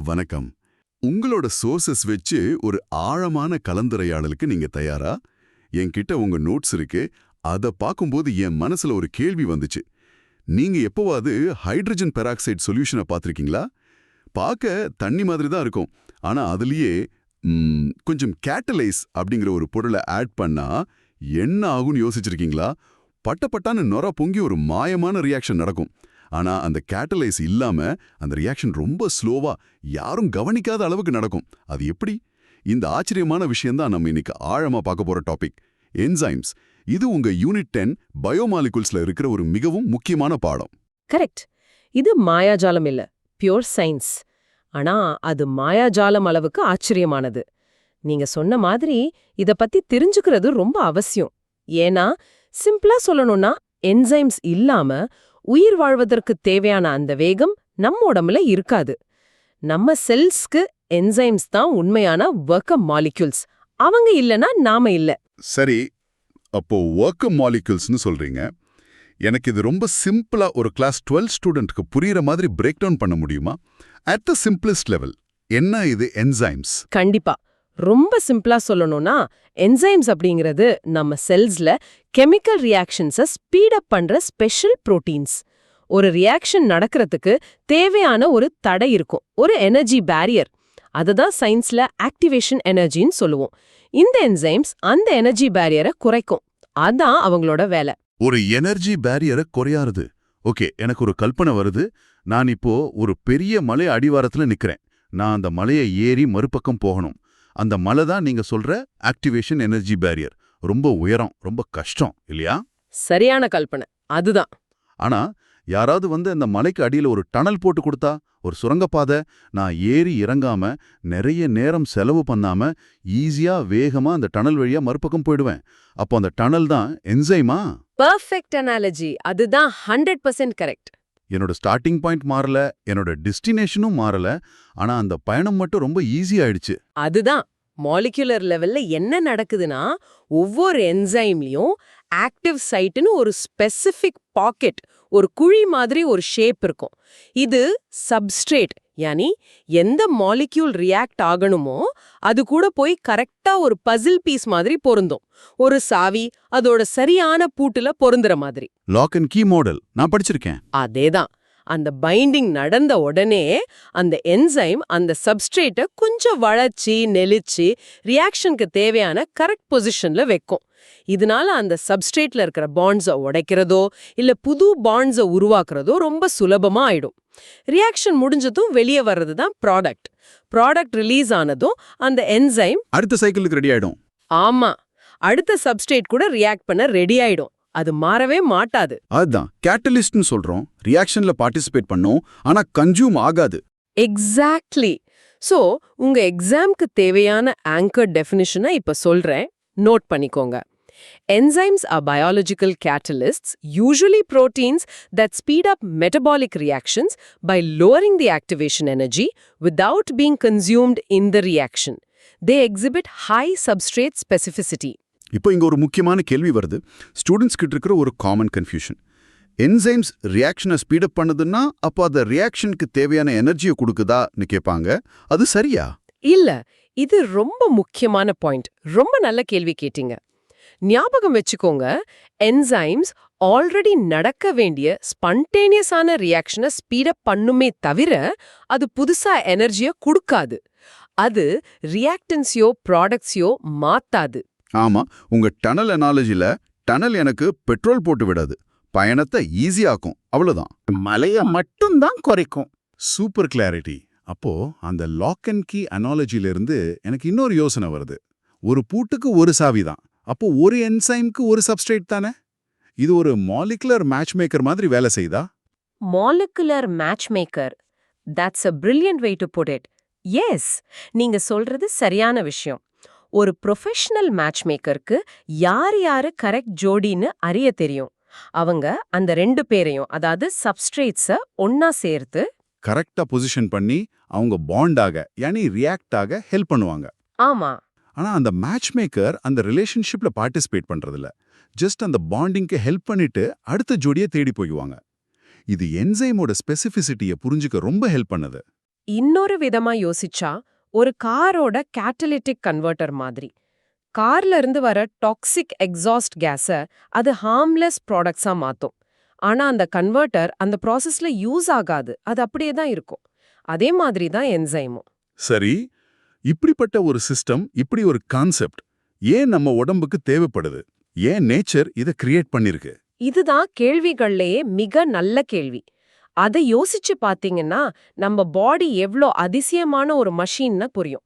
வணக்கம். உங்களோட சோர்சஸ் வச்சு ஒரு ஆழமான கலந்துரையாடலுக்கு நீங்க தயாரா? என்கிட்ட உங்க நோட்ஸ் இருக்கு. அத பார்க்கும்போது என் மனசுல ஒரு கேள்வி வந்துச்சு. நீங்க எப்போவாது ஹைட்ரஜன் பெராக்சைடு சொல்யூஷனை பார்த்திருக்கீங்களா? பார்க்க தண்ணி மாதிரி தான் இருக்கும். ஆனா அதுலயே கொஞ்சம் கேட்டலைஸ் அப்படிங்கிற ஒரு பொருளை ஆட் பண்ணா என்ன ஆகும்னு யோசிச்சிருக்கீங்களா? பட்டப்பட்டான்னு நொர பொங்கி ஒரு மாயமான ரியாக்ஷன் நடக்கும். ஆனா அந்த கேட்டலைஸ் இல்லாம அந்த ரியாக்ஷன் ரொம்ப ஸ்லோவா யாரும் கவனிக்காத அளவுக்கு நடக்கும். அது எப்படி? இந்த ஆச்சரியமான விஷயம்தான் நம்ம இன்னைக்கு ஆழமா பார்க்க போற டாபிக், என்சைம்ஸ். இது உங்க யூனிட் 10 பயோமாலிகுல்ஸ்ல இருக்கிற ஒரு மிகவும் முக்கியமான பாடம். கரெக்ட். இது மாயாஜாலம் இல்ல, பியூர் சயின்ஸ். ஆனா அது மாயாஜாலம் அளவுக்கு ஆச்சரியமானது. நீங்க சொன்ன மாதிரி இத பத்தி தெரிஞ்சுக்கிறது ரொம்ப அவசியம். ஏன்னா சிம்பிளா சொல்லணும்னா என்சைம்ஸ் இல்லாம உயிர் வாழ்வதற்கு தேவையான அந்த வேகம் நம்ம உடம்புல இருக்காது. நம்ம செல்ஸ்க்கு என்சைம்ஸ் தான் உண்மையான வொர்க்கர் மாலிக்யூல்ஸ். அவங்க இல்லனா நாம இல்ல. சரி, அப்போ வொர்க்கர் மாலிகுல்ஸ்னு சொல்றீங்க. எனக்கு இது ரொம்ப சிம்பிளா ஒரு கிளாஸ் 12 ஸ்டூடெண்ட்க்கு புரியுற மாதிரி பிரேக் டவுன் பண்ண முடியுமா? அட் த சிம்பிளஸ்ட் லெவல் என்ன இது என்சைம்ஸ்? கண்டிப்பா. ரொம்ப சிம்பிளா சொல்லணும்னா என்சைம்ஸ் அப்படிங்கிறது நம்ம செல்ஸ்ல கெமிக்கல் ரியாக்ஷன்ஸை ஸ்பீட் அப் பண்ற ஸ்பெஷல் புரோட்டீன்ஸ். ஒரு ரியாக்ஷன் நடக்கிறதுக்கு தேவையான ஒரு தடை இருக்கும், ஒரு எனர்ஜி பேரியர். அதுதான் சயின்ஸ்ல ஆக்டிவேஷன் எனர்ஜின்னு சொல்லுவோம். இந்த என்சைம்ஸ் அந்த எனர்ஜி பேரியரை குறைக்கும். அதான் அவங்களோட வேலை. ஒரு எனர்ஜி பேரியரை குறையாருது. ஓகே, எனக்கு ஒரு கல்பனை வருது. நான் இப்போ ஒரு பெரிய மலை அடிவாரத்துல நிக்கிறேன். நான் அந்த மலையை ஏறி மறுபக்கம் போகணும். அந்த மலை தான் நீங்க சொல்ற ஆக்டிவேஷன் எனர்ஜி பேரியர். ரொம்ப உயரம், ரொம்ப கஷ்டம் இல்லையா? சரியான கல்பனை, அதுதான். ஆனா யாராவது வந்து அந்த மலைக்கு அடியில ஒரு டனல் போட்டு கொடுத்தா, ஒரு சுரங்கப்பாதை, நான் ஏறி இறங்காம நிறைய நேரம் செலவு பண்ணாம ஈஸியா வேகமா அந்த டனல் வழியா மறுபக்கம் போயிடுவேன். அப்போ அந்த டனல் தான் என்சைமா? Perfect analogy. அதுதான் 100% கரெக்ட். என்னோட ஸ்டார்டிங் பாயிண்ட் மாறல, என்னோட டெஸ்டினேஷனும் மாறல. ஆனா அந்த பயணம் மட்டும் ரொம்ப ஈஸி ஆயிடுச்சு. அதுதான் மாலிகுலர் லெவல்ல என்ன நடக்குதுன்னா, ஒவ்வொரு என்சைம்லயும் ஆக்டிவ் சைட்னு ஒரு ஸ்பெசிபிக் பாக்கெட், ஒரு குழி மாதிரி ஒரு ஷேப் இருக்கும். இது சப்ஸ்ட்ரேட், யானி எந்த மாலிக்யூல் ரியாக்ட் ஆகணுமோ அது கூட போய் கரெக்டா ஒரு பசில் பீஸ் மாதிரி பொருந்தும். ஒரு சாவி அதோட சரியான பூட்டுல பொருந்துற மாதிரி. லாக் அண்ட் கீ மாடல் நான் படிச்சிருக்கேன். அதேதான். அந்த பைண்டிங் நடந்த உடனே அந்த என்சைம் அந்த சப்ஸ்ட்ரேட்டை கொஞ்சம் வளைச்சி நெளிச்சு ரியாக்ஷனுக்கு தேவையான கரெக்ட் பொசிஷன்ல வைக்கும். இதனால அந்த சப்ஸ்ட்ரேட்ல இருக்கிற பாண்ட்ஸை உடைக்கிறதோ இல்ல புது பாண்ட்ஸை உருவாக்குறதோ ரொம்ப சுலபமா ஆயிடும். ரியாக்ஷன் முடிஞ்சதும் வெளியே வர்றது தான் ப்ராடக்ட். ப்ராடக்ட் ரிலீஸ் ஆனதும் அந்த என்சைம் அடுத்த சைக்கிளுக்கு ரெடி ஆயிடும். ஆமா, அடுத்த சப்ஸ்ட்ரேட் கூட ரியாக்ட் பண்ண ரெடி ஆயிடும். அது மாறவே மாட்டாது. அதுதான் கேட்டலிஸ்ட்னு சொல்றோம். ரியாக்ஷன்ல பார்ட்டிசிபேட் பண்ணும், ஆனா கன்சியூம் ஆகாது. எக்ஸாக்ட்லி. சோ உங்க எக்ஸாம்க்கு தேவையான ஆங்கர் டெஃபினிஷனை இப்ப சொல்றேன், நோட் பண்ணிக்கோங்க. Enzymes are biological catalysts, usually proteins that speed up metabolic reactions by lowering the activation energy without being consumed in the reaction. They exhibit high substrate specificity. இப்போ இங்க ஒரு முக்கியமான கேள்வி வருது. ஸ்டூடெண்ட்ஸ் கிட்ட இருக்கிற ஒரு காமன் கன்ஃபியூஷன். என்சைம்ஸ் ரியாக்ஷனை ஸ்பீடப் பண்ணுதுன்னா அப்போ அந்த ரியாக்ஷனுக்கு தேவையான எனர்ஜியை கொடுக்குதான்னு கேட்பாங்க. அது சரியா? இல்ல, இது ரொம்ப முக்கியமான பாயிண்ட். ரொம்ப நல்ல கேள்வி கேட்டீங்க. ஞாபகம் வச்சுக்கோங்க, என்சைம்ஸ் ஆல்ரெடி நடக்க வேண்டிய ஸ்பான்டேனியஸான ரியாக்ஷனை ஸ்பீடப் பண்ணுமே தவிர அது புதுசா எனர்ஜியை கொடுக்காது. அது ரியாக்டன்ஸையோ ப்ராடக்ட்ஸையோ மாத்தாது. ஆமா, உங்க டனல் அனாலஜில டனல் எனக்கு பெட்ரோல் போட்டு விடாது, பயணத்தை ஈஸியாக்கும், அவ்வளவுதான். மலைய மட்டும்தான் குறைக்கும். Super clarity. அப்போ அந்த லாக் அண்ட் கீ அனாலஜில இருந்து எனக்கு இன்னொரு யோசனை வருது. ஒரு பூட்டுக்கு ஒரு சாவி தான். அப்போ ஒரு என்சைம்க்கு ஒரு சப்ஸ்ட்ரேட் தானே? இது ஒரு மாலிகுலர் மேட்ச் மேக்கர் மாதிரி வேலை செய்தா? Molecular match maker, that's a brilliant way to put it. Yes, நீங்க சொல்றது சரியான விஷயம். ஒரு ப்ரொஃபஷனல் மேட்ச் மேக்கருக்கு யார் யாரு கரெக்ட் ஜோடின்னு அறிய தெரியும். அவங்க அந்த ரெண்டு பேரையும், அதாவது சப்ஸ்ட்ரேட்ஸை ஒன்னா சேர்த்து கரெக்டா பொசிஷன் பண்ணி அவங்க பாண்டாக, யானி ரியாக்ட் ஆக ஹெல்ப் பண்ணுவாங்க. ஆமா. ஆனா அந்த மேட்ச் மேக்கர் அந்த ரிலேஷன்ஷிப்ல பார்ட்டிசிபேட் பண்றதில்ல. ஜஸ்ட் அந்த பாண்டிங்க்கு ஹெல்ப் பண்ணிட்டு அடுத்த ஜோடியை தேடி போய்க்குவாங்க. இது என்சைமோட ஸ்பெசிஃபிசிட்டியை புரிஞ்சுக்க ரொம்ப ஹெல்ப் பண்ணுது. இன்னொரு விதமா யோசிச்சா ஒரு காரோட கேட்டலிட்டிக் கன்வெர்ட்டர் மாதிரி. கார்ல இருந்து வர டாக்ஸிக் எக்ஸாஸ்ட் கேஸ அது ஹார்ம்லெஸ் ப்ராடக்ட்ஸா மாத்தும். ஆனா அந்த கன்வெர்ட்டர் அந்த ப்ராசஸ்ல யூஸ் ஆகாது, அது அப்படியே தான் இருக்கும். அதே மாதிரி தான் என்சைமும். சரி, இப்படிப்பட்ட ஒரு சிஸ்டம், இப்படி ஒரு கான்செப்ட் ஏன் நம்ம உடம்புக்கு தேவைப்படுது? ஏன் நேச்சர் இதை கிரியேட் பண்ணிருக்கு? இதுதான் கேள்விகள்லயே மிக நல்ல கேள்வி. அதை யோசிச்சு பாத்தீங்கன்னா நம்ம பாடி எவ்ளோ அதிசயமான ஒரு மஷின்னு புரியும்.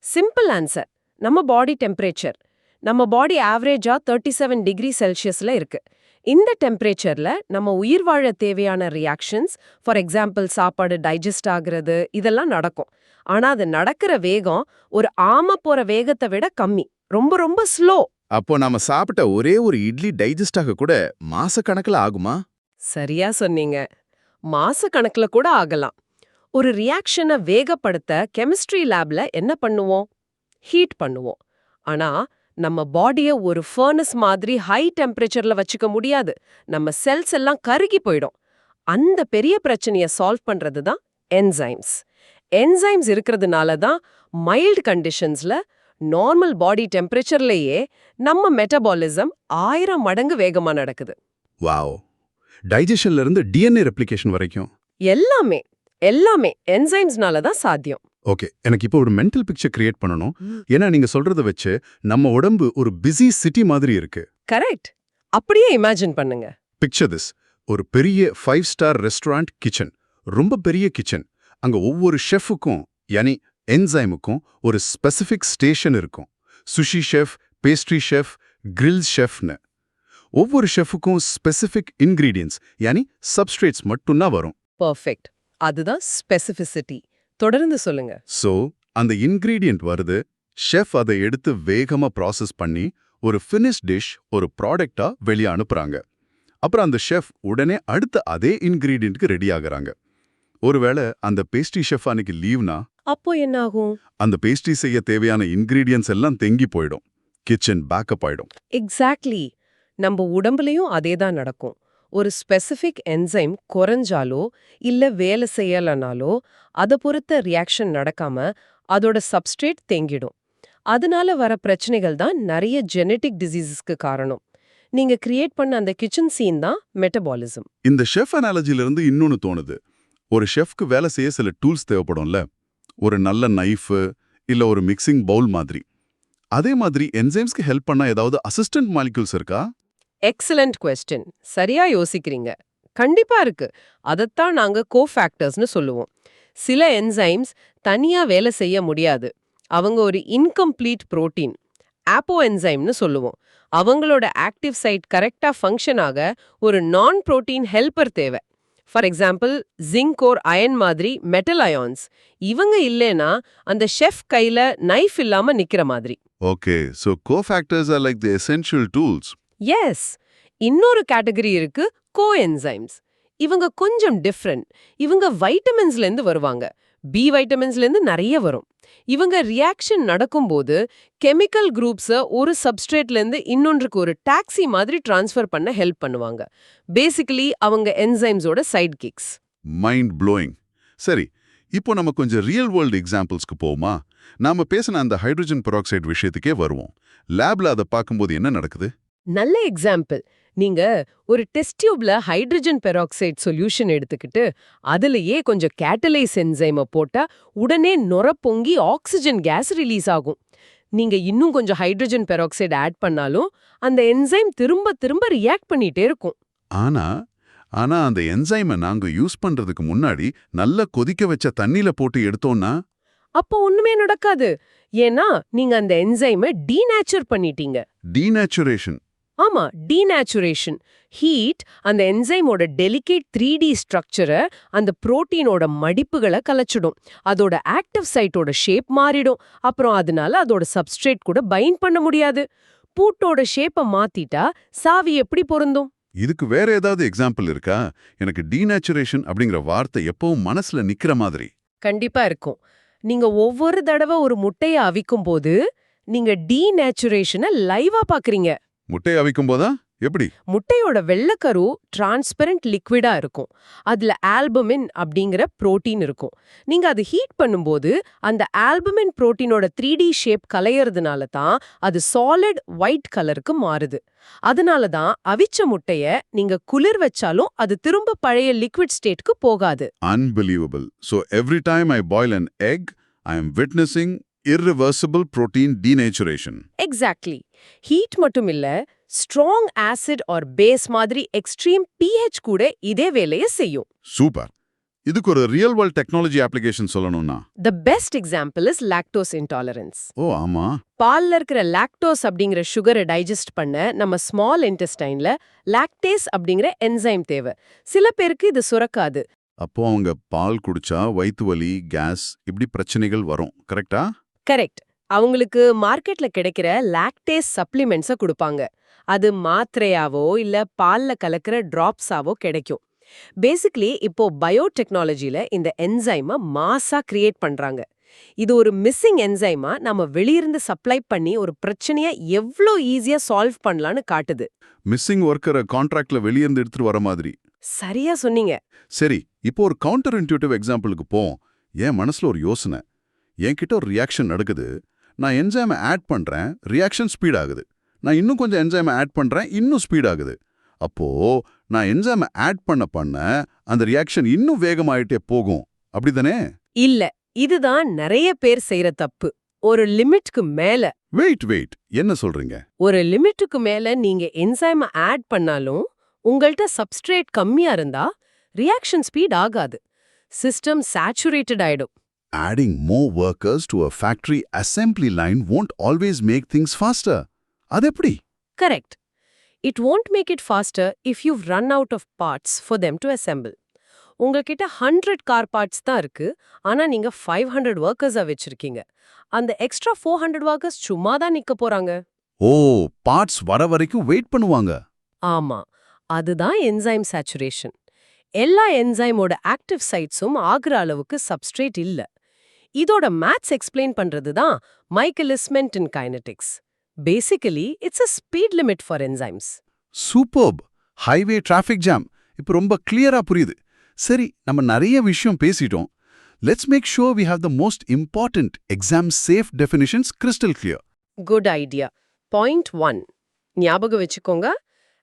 சிம்பிள் ஆன்சர், நம்ம பாடி டெம்பரேச்சர். நம்ம பாடி ஆவரேஜா 37 டிகிரி செல்சியஸ்ல இருக்கு. இந்த டெம்பரேச்சர்ல நம்ம உயிர் வாழ தேவையான ரியாக்ஷன்ஸ், ஃபார் எக்ஸாம்பிள் சாப்பாடு டைஜஸ்ட் ஆகுறது, இதெல்லாம் நடக்கும். ஆனா அது நடக்கிற வேகம் ஒரு ஆம போற வேகத்தை விட கம்மி, ரொம்ப ரொம்ப ஸ்லோ. அப்போ நாம சாப்பிட்ட ஒரே ஒரு இட்லி டைஜஸ்ட் ஆக கூட மாசக்கணக்குல ஆகுமா? சரியா சொன்னீங்க. மாசக்கணக்குல கூட ஆகலாம். ஒரு ரியாக்ஷனை வேகப்படுத்த கெமிஸ்ட்ரி லேப்ல என்ன பண்ணுவோம்? ஹீட் பண்ணுவோம். ஆனா நம்ம பாடிய ஒரு ஃபர்னஸ் மாதிரி ஹை டெம்பரேச்சர்ல வச்சுக்க முடியாது. நம்ம செல்ஸ் எல்லாம் கருகி போயிடும். அந்த பெரிய பிரச்சனைய சால்வ் பண்றது தான் என்சைம்ஸ். என்சைம்ஸ் இருக்கிறதுனால தான் மைல்ட் கண்டிஷன்ஸ்ல நார்மல் பாடி டெம்பரேச்சர்லயே நம்ம மெட்டபாலிசம் 1000 மடங்கு வேகமா நடக்குது. வாவ்! டைஜஷன்ல இருந்து டிஎன்ஏ ரெப்ளிகேஷன் வரைக்கும். எல்லாமே எல்லாமே என்சைம்ஸ்னால தான் சாத்தியம். ஓகே, எனக்கு இப்போ ஒரு மென்டல் பிக்சர் கிரியேட் பண்ணணும். ஏன்னா நீங்க சொல்றத வச்சு நம்ம உடம்பு ஒரு பிஸி சிட்டி மாதிரி இருக்கு. கரெக்ட். அப்படியே இமேஜின் பண்ணுங்க. Picture this. ஒரு பெரிய 5 ஸ்டார் ரெஸ்டாரண்ட் கிச்சன். ரொம்ப பெரிய கிச்சன். அங்க ஒவ்வொரு ஷெஃபுக்கும், யானி என்சைமுக்கும் ஒரு ஸ்பெசிஃபிக் ஸ்டேஷன் இருக்கும். Sushi chef, pastry chef, grill ஷெஃப்னு. ஒவ்வொரு ஷெஃபுக்கும் ஸ்பெசிஃபிக் இன்கிரீடியன்ஸ், யானி சப்ஸ்ட்ரேட்ஸ் மட்டும்தான் வரும். பெர்ஃபெக்ட். அதுதான் ஸ்பெசிஃபிசிட்டி. தொடர்ந்து சொல்லுங்க. சோ அந்த இன்கிரீடியன்ட் வருது, ஷெஃப் அதை எடுத்து வேகமா ப்ராசஸ் பண்ணி ஒரு ஃபினிஷ் டிஷ், ஒரு ப்ராடக்டா வெளியே அனுப்புறாங்க. அப்புறம் அந்த ஷெஃப் உடனே அடுத்த அதே இன்கிரீடியன்ட்க்கு ரெடி ஆகுறாங்க. ஒருவேளை அந்த பேஸ்ட்ரி ஷெஃப் அன்னைக்கு லீவ்னா அப்போ என்ன ஆகும்? அந்த பேஸ்ட்ரி செய்ய தேவையான இன்கிரீடியன்ஸ் எல்லாம் தேங்கி போயிடும். கிச்சன் பேக்கப் ஆயிடும். எக்ஸாக்ட்லி. நம்ம உடம்புலயும் அதே தான் நடக்கும். ஒரு ஸ்பெசிஃபிக் என்சைம் குறைஞ்சாலோ இல்ல வேலை செய்யலனாலோ அதை பொறுத்த ரியாக்ஷன் நடக்காம அதோட சப்ஸ்ட்ரேட் தேங்கிடும். அதனால வர பிரச்சனைகள் தான் நிறைய ஜெனடிக் டிசீசஸ்க்கு காரணம். நீங்க கிரியேட் பண்ண அந்த கிச்சன் சீன் தான் மெட்டபாலிசம். இந்த ஷெஃப் அனாலஜில இருந்து இன்னொன்னு தோணுது. ஒரு ஷெஃப்க்கு வேலை செய்ய சில டூல்ஸ் தேவைப்படும்ல, ஒரு நல்ல நைஃப் இல்ல ஒரு மிக்சிங் பவுல் மாதிரி. அதே மாதிரி என்சைம்ஸ்க்கு ஹெல்ப் பண்ண ஏதாவது அசிஸ்டன்ட் மாலிக்யூல்ஸ் இருக்கா? Excellent question. சரியா யோசிக்கிறீங்க. கண்டிப்பா இருக்கு. அதைத்தான் நாங்க கோஃபேக்டர்ஸ்னு சொல்லுவோம். சில என்சைம்ஸ் தனியா வேலை செய்ய முடியாது. அவங்க ஒரு இன்கம்ப்ளீட் புரோட்டீன், ஆப்போ என்சைம்னு சொல்லுவோம். அவங்களோட ஆக்டிவ் சைட் கரெக்டா ஃபங்க்ஷன் ஆக ஒரு நான் புரோட்டீன் ஹெல்பர் தேவை. For example zinc or iron மாதிரி மெட்டல் அயான்ஸ். இவங்க இல்லைனா அந்த ஷெஃப் கையில நைஃப் இல்லாம நிக்கிற மாதிரி. Okay, so cofactors are like the essential tools. Yes. இன்னொரு கேட்டகரி இருக்கு, கோ என்சைம்ஸ். இவங்க கொஞ்சம் டிஃப்ரெண்ட். இவங்க வைட்டமின்ஸ்ல இருந்து வருவாங்க. பி வைட்டமின்ஸ்ல இருந்து நிறைய வரும். இவங்க ரியாக்ஷன் நடக்கும்போது கெமிக்கல் குரூப்ஸை ஒரு சப்ஸ்ட்ரேட்ல இருந்து இன்னொன்றுக்கு ஒரு டாக்ஸி மாதிரி டிரான்ஸ்ஃபர் பண்ண ஹெல்ப் பண்ணுவாங்க. பேசிக்கலி அவங்க என்சைம்ஸோட சைட் கிக்ஸ். Mind blowing. சரி, இப்போ நம்ம கொஞ்சம் ரியல் வேர்ல்டு எக்ஸாம்பிள்ஸ்க்கு போவோமா? நாம பேசின அந்த ஹைட்ரஜன் பெராக்சைடு விஷயத்துக்கே வருவோம். லேப்ல அதை பார்க்கும்போது என்ன நடக்குது? நல்ல எக்ஸாம்பிள். நீங்க ஒரு டெஸ்ட் டியூப்ல ஹைட்ரஜன் பெராக்சைடு சொல்யூஷன் எடுத்துக்கிட்டு அதுலயே கொஞ்சம் கேட்டலைஸ் என்சைமை போட்டா உடனே நுர பொங்கி ஆக்சிஜன் கேஸ் ரிலீஸ் ஆகும். நீங்க இன்னும் கொஞ்சம் ஹைட்ரஜன் பெராக்சைடு ஆட் பண்ணாலும் அந்த என்சைம் திரும்ப திரும்ப ரியாக்ட் பண்ணிட்டே இருக்கும். ஆனா அந்த என்சைமை நாங்க யூஸ் பண்றதுக்கு முன்னாடி நல்லா கொதிக்க வச்ச தண்ணியில போட்டு எடுத்தோம்னா அப்போ ஒண்ணுமே நடக்காது. ஏன்னா நீங்க அந்த என்சைமை டீநேச்சர் பண்ணிட்டீங்க. டீநேச்சுரேஷன். ஆமா, டீநேச்சுரேஷன். ஹீட் அந்த என்சைமோட டெலிகேட் 3D ஸ்ட்ரக்சரை, அந்த புரோட்டீனோட மடிப்புகளை கலைச்சிடும். அதோட ஆக்டிவ் சைட்டோட ஷேப் மாறிடும். அப்புறம் அதனால அதோட சப்ஸ்ட்ரேட் கூட பைண்ட் பண்ண முடியாது. பூட்டோட ஷேப்பை மாத்திட்டா சாவி எப்படி பொருந்தும்? இதுக்கு வேற ஏதாவது எக்ஸாம்பிள் இருக்கா? எனக்கு டீநேச்சுரேஷன் அப்படிங்கிற வார்த்தை எப்பவும் மனசுல நிக்கிற மாதிரி. கண்டிப்பா இருக்கும். நீங்க ஒவ்வொரு தடவை ஒரு முட்டையை அவிக்கும் போது நீங்க டீநேச்சுரேஷனை லைவா பாக்குறீங்க. முட்டையை அவிக்கும் போதா? எப்படி? முட்டையோட வெள்ளைக்கரு டிரான்ஸ்பரண்ட் லிக்விடா இருக்கும். அதுல ஆல்புமின் அப்படிங்கிற புரோட்டீன் இருக்கும். நீங்க அது ஹீட் பண்ணும்போது அந்த ஆல்புமின் புரோட்டீனோட 3D ஷேப் கலையறதுனால தான் அது சாலிட் ஒயிட் கலருக்கு மாறுது. அதனால தான் அவிச்ச முட்டைய நீங்க குளிர் வச்சாலும் அது திரும்ப பழைய லிக்விட் ஸ்டேட்க்கு போகாது. Unbelievable. So every time I boil an egg, I am witnessing irreversible protein denaturation. Exactly. Heat மட்டும் இல்ல, ஸ்ட்ராங் ஆசிட் ஆர் பேஸ் மாதிரி எக்ஸ்ட்ரீம் pH கூட இதே வேலையை செய்யும். சூப்பர். இதுக்கு ஒரு ரியல் வேர்ல்ட் டெக்னாலஜி அப்ளிகேஷன் சொல்லணும்னா? The best example is lactose intolerance. Oh ஆமா. பால்ல இருக்கிற லாக்டோஸ் அப்படிங்கிற சுகரை டைஜஸ்ட் பண்ண நம்ம ஸ்மால் இன்டெஸ்டைன்ல லாக்டேஸ் அப்படிங்கிற என்சைம் தேவை. சில பேருக்கு இது சுரக்காது. அப்போ அவங்க பால் குடிச்சா வயித்து வலி, கேஸ் இப்படி பிரச்சனைகள் வரும். கரெக்டா? கரெக்ட். அவங்களுக்கு மார்க்கெட்ல கிடைக்கிற லாக்டேஸ் சப்ளிமெண்ட்ஸை கொடுப்பாங்க. அது மாத்திரையாவோ இல்ல பால்ல கலக்கிற டிராப்ஸாவோ கிடைக்கும். பேசிக்கலி இப்போ பயோடெக்னாலஜில இந்த என்சைமை மாஸா கிரியேட் பண்றாங்க. இது ஒரு மிஸ்ஸிங் என்சைமா நம்ம வெளியிருந்து சப்ளை பண்ணி ஒரு பிரச்சனையை எவ்வளோ ஈஸியா சால்வ் பண்ணலான்னு காட்டுது. மிஸ்ஸிங் ஒர்க்கரை கான்ட்ராக்ட்ல வெளியிருந்து எடுத்துட்டு வர மாதிரி. சரியா சொன்னீங்க. சரி, இப்போ ஒரு கவுண்டர் இன்ட்யூட்டிவ் எக்ஸாம்பிளுக்கு போவோம். என் மனசுல ஒரு யோசனை. என்கிட்ட ஒரு ரியாக்ஷன் நடக்குது. நான் என்சைமை ஆட் பண்றேன், ரியாக்ஷன் ஸ்பீட் ஆகுது. நான் இன்னும் கொஞ்சம் என்சைமை ஆட் பண்றேன், இன்னும் ஸ்பீட் ஆகுது. அப்போ நான் என்சைமை ஆட் பண்ண அந்த ரியாக்ஷன் இன்னும் வேகமாயிட்டே போகும். அப்படிதானே? இல்ல, இதுதான் நிறைய பேர் செய்யற தப்பு. ஒரு லிமிட்க்கு மேல வெயிட் என்ன சொல்றீங்க? ஒரு லிமிட்டுக்கு மேல நீங்க என்சைமை ஆட் பண்ணாலும் உங்கள்ட்ட சப்ஸ்ட்ரேட் கம்மியா இருந்தா ரியாக்ஷன் ஸ்பீட் ஆகாது. சிஸ்டம் சேச்சுரேட்டட் ஆயிடும். Adding more workers to a factory assembly line won't always make things faster. அது எப்படி? Correct. It won't make it faster if you've run out of parts for them to assemble. உங்ககிட்ட 100 car parts தான் இருக்கு, ஆனா நீங்க 500 ஒர்க்கர்ஸா வச்சிருக்கீங்க. அந்த extra 400 workers சும்மா தான் நிக்க போறாங்க. ஓ, பார்ட்ஸ் வர வரைக்கும் வெயிட் பண்ணுவாங்க. ஆமா, அதுதான் என்சைம் சேச்சுரேஷன். எல்லா என்சைமோட ஆக்டிவ் சைட்ஸும் ஆகிற அளவுக்கு சப்ஸ்ட்ரேட் இல்ல. இதோட மேத்ஸ் எக்ஸ்பிளைன் பண்றது தான் Michaelis Menten kinetics. Basically it's a speed limit for enzymes. Superb. Highway traffic jam இப்போ ரொம்ப கிளியரா புரியுது. சரி, நம்ம நிறைய விஷயம் பேசிட்டோம். Let's make sure we have the most important exam safe definitions crystal clear. Good idea. Point 1 ஞாபகம் வச்சுக்கோங்க.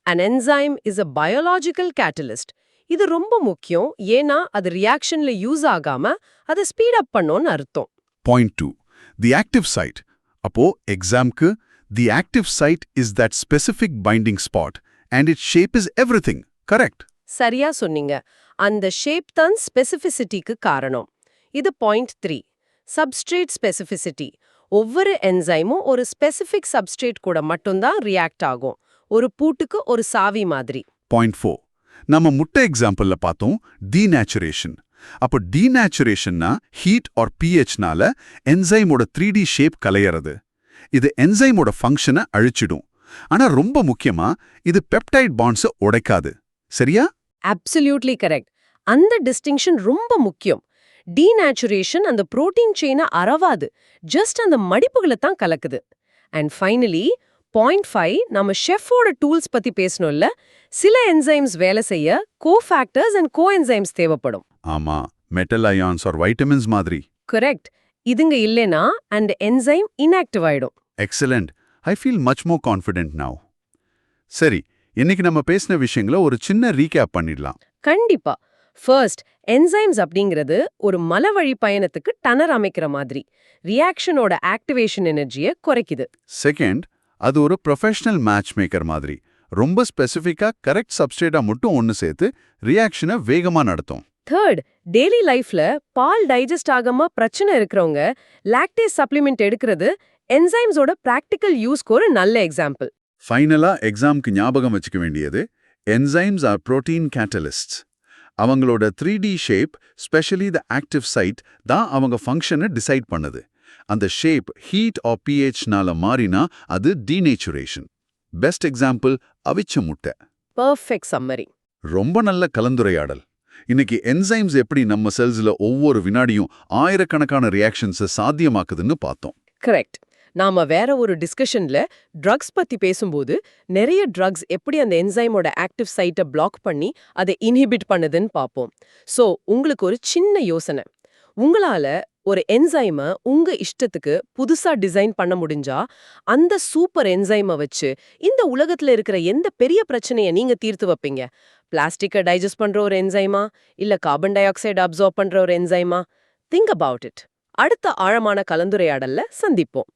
An enzyme is a biological catalyst. இது ரொம்ப முக்கியம், ஏன்னா அது ரியாக்ஷன்ல யூஸ் ஆகாம அதை ஸ்பீட் அப் பண்ணோன்னு அர்த்தம். Point 2. The active site. அப்போ எக்ஸாம்க்கு the active site is that specific binding spot and its shape is everything. Correct? சரியா சொன்னீங்க. அந்த ஷேப் தான் ஸ்பெசிஃபிசிட்டிக்கு காரணம். இது பாயிண்ட் 3. Substrate specificity. ஒவ்வொரு என்சைமும் ஒரு ஸ்பெசிஃபிக் சப்ஸ்ட்ரேட் கூட மட்டும்தான் ரியாக்ட் ஆகும். ஒரு பூட்டுக்கு ஒரு சாவி மாதிரி. Point 4. நம்ம முட்டை எக்ஸாம்பிள்ல பார்த்தோம் டீநேச்சுரேஷன். அப்போ டீநேச்சுரேஷன்னா ஹீட் ஆர் pHனால என்சைமோட 3D ஷேப் கலையறது. இது என்சைமோட ஃபங்க்ஷனை அழிச்சிடும். ஆனா ரொம்ப முக்கியமா இது பெப்டைட் பாண்ட்ஸை உடைக்காது. சரியா? Absolutely correct. அந்த டிஸ்டிங்ஷன் ரொம்ப முக்கியம். டீநேச்சுரேஷன் அந்த புரோட்டீன் செயினை அறவாது, ஜஸ்ட் அந்த மடிப்புகளை தான் கலக்குது. அண்ட் ஃபைனலி பாயிண்ட் 5 நம்ம ஷெஃபோட டூல்ஸ் பத்தி பேசணும்ல. சில என்சைம்ஸ் வேலை செய்ய கோஃபேக்டர்ஸ் அண்ட் கோஎன்சைம்ஸ் தேவைப்படும். ஆமா, மெட்டல் அயான்ஸ் ஆர் வைட்டமின்ஸ் மாதிரி. கரெக்ட். இதுங்க இல்லைனா அந்த என்சைம் இன்ஆக்டிவ் ஆயிடும். Excellent. I feel much more confident now. சரி, இன்னைக்கு நம்ம பேசின விஷயங்களை ஒரு சின்ன ரீகேப் பண்ணிடலாம். கண்டிப்பா. ஃபர்ஸ்ட், என்சைம்ஸ் அப்படிங்கிறது ஒரு மலவழி பயணத்துக்கு டனர் அமைக்கிற மாதிரி ரியாக்ஷனோட ஆக்டிவேஷன் எனர்ஜியை குறைக்குது. செகண்ட், அது ஒரு ப்ரொஃபஷனல் மேட்ச் மேக்கர் மாதிரி ரொம்ப ஸ்பெசிஃபிக்கா கரெக்ட் சப்ஸ்ட்ரேட்டா மட்டும் ஒன்னு சேர்த்து ரியாக்ஷனை வேகமா நடத்தும். தேர்ட், டெய்லி லைஃப்ல பால் டைஜஸ்ட் ஆகாம பிரச்சனை இருக்கிறவங்க லாக்டேஸ் சப்ளிமெண்ட் எடுக்கிறது என்சைம்ஸோட பிராக்டிக்கல் யூஸ்க்கு ஒரு நல்ல எக்ஸாம்பிள். ஃபைனலா எக்ஸாம்க்கு ஞாபகம் வச்சுக்க வேண்டியது, என்சைம்ஸ் ஆர் புரோட்டீன் கேட்டலிஸ்ட்ஸ். அவங்களோட 3D ஷேப், ஸ்பெஷலி த ஆக்டிவ் சைட் தான் அவங்க ஃபங்க்ஷனை டிசைட் பண்ணுது. அந்த ஷேப் ஹீட் ஆர் pHனால மாறினா அது டீநேச்சுரேஷன். பெஸ்ட் எக்ஸாம்பிள் அவிச்ச முட்டை. Perfect summary. ரொம்ப நல்ல கலந்துரையாடல். இன்னைக்கு என்சைம்ஸ் எப்படி நம்ம செல்ஸ்ல ஒவ்வொரு வினாடியும் ஆயிரக்கணக்கான ரியாக்ஷன்ஸை சாத்தியமாக்குதுன்னு பார்த்தோம். கரெக்ட். நாம வேற ஒரு டிஸ்கஷன்ல ட்ரக்ஸ் பத்தி பேசும்போது நிறைய ட்ரக்ஸ் எப்படி அந்த என்சைமோட ஆக்டிவ் சைட்டை பிளாக் பண்ணி அதை இன்ஹிபிட் பண்ணுதுன்னு பார்ப்போம். சோ உங்களுக்கு ஒரு சின்ன யோசனை. உங்களால ஒரு என்சைமை உங்க இஷ்டத்துக்கு புதுசா டிசைன் பண்ண முடிஞ்சா, அந்த சூப்பர் என்சைமை வச்சு இந்த உலகத்துல இருக்கிற எந்த பெரிய பிரச்சனையை நீங்க தீர்த்து வைப்பீங்க? பிளாஸ்டிக்கை டைஜஸ்ட் பண்ற ஒரு என்சைமா, இல்ல கார்பன் டை ஆக்சைடு அப்சார்ப் பண்ற ஒரு என்சைமா? Think about it. அடுத்த ஆழமான கலந்துரையாடல்ல சந்திப்போம்.